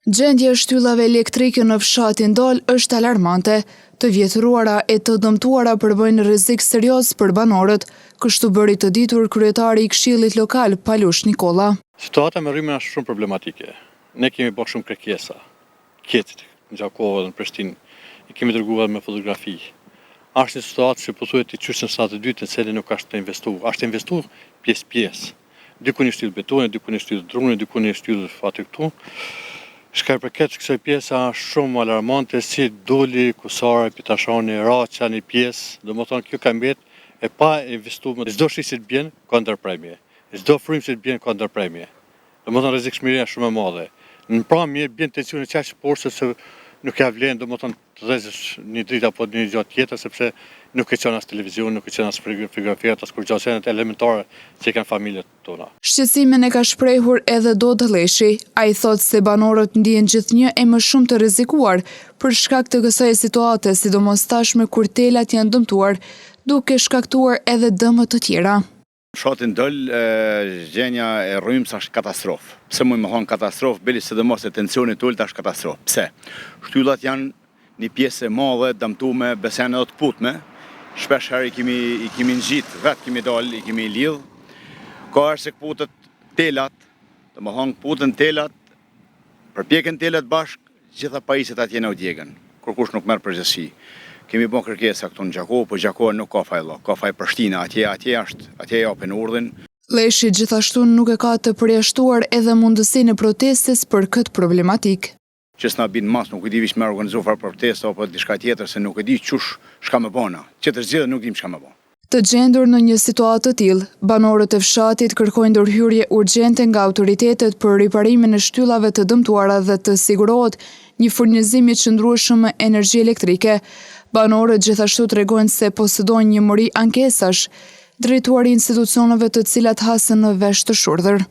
Gjendja e shtyllave elektrike në fshatin Dal është alarmante. Të vjetëruara e të dëmtuara përbëjnë rrezik serioz për banorët, kështu bëri të ditur kryetari i Këshillit Lokal Palush Nikolla. Situata me rrymë është shumë problematike. Ne kemi bërë shumë kërkesa. Kjetit në Gjakova dhe në Prishtinë i kemi dërguar me fotografi. Është një situatë që pothuhet i qysh në shtatë dytë në cilën nuk është të investuar. Është investuar pjesë. Diku një shtyllë betone, diku një shtyllë drune, diku një shtyllë aty këtu. Shka përket kësaj pjesa shumë alarmante si doli kusare, pitashani, raqa një pjesë, do më thonë kjo ka mbet e pa investuar. Çdo shi që të bjen ka ndërpremje, çdo frymë që të bjen ka ndërpremje. Do më thonë rrezikshmëria shumë e madhe. Në pramje bjen tensioni qaq poshtë se nuk ja vlen, do më thonë të dhezësh një dritë apo një gjatë tjetër, sepse nuk e qenë as televizion, nuk e qenë as frigorifer, as kur gjatë elementare që kanë familjet tona. Shqetësimin e ka shprehur edhe Dodo Dhalleshi. Ai thotë se banorët ndihen gjithnjë e më shumë të rrezikuar për shkak të kësaj situate, sidomos tashmë kur telat janë dëmtuar, duke shkaktuar edhe dëme të tjera. Fshatin Dal, gjendja e rrymës është katastrofë. Pse më thonë katastrofë, bili sidomos e tensionit ulët është katastrofë. Pse? Shtyllat janë një pjesë e madhe dëmtume, besene dhe të putme. Shpesh herë i kemi ngjit, vetë kemi dalë, i kemi lidh. Ka është se këputet telat, do më thonë këputen telat, përpjekën telat bashkë, gjitha pajisjet atje në u djegën, kur kush nuk merr përgjegjësi. Kemi bën kërkesa këtu në Gjakovë, po Gjakova nuk ka fajllo, ka faj Prishtina, atje japin urdhrin. Dhalleshi gjithashtu nuk e ka të përjashtuar edhe mundësinë e protestës për këtë problematik. Që s'na bin mas, nuk e di vish me organizuar protesta apo diçka tjetër, se nuk e di çush shka më bëna. Që të zgjidhet nuk dim çka më bën. Të gjendur në një situatë të tillë, banorët e fshatit kërkojnë ndërhyrje urgjente nga autoritetet për riparimin e shtyllave të dëmtuara dhe të sigurohet një furnizim i qëndrueshëm me energji elektrike. Banorët gjithashtu tregojnë se posedojnë një mori ankesash drejtuar institucioneve të cilat hasën në vesh të shurdhër.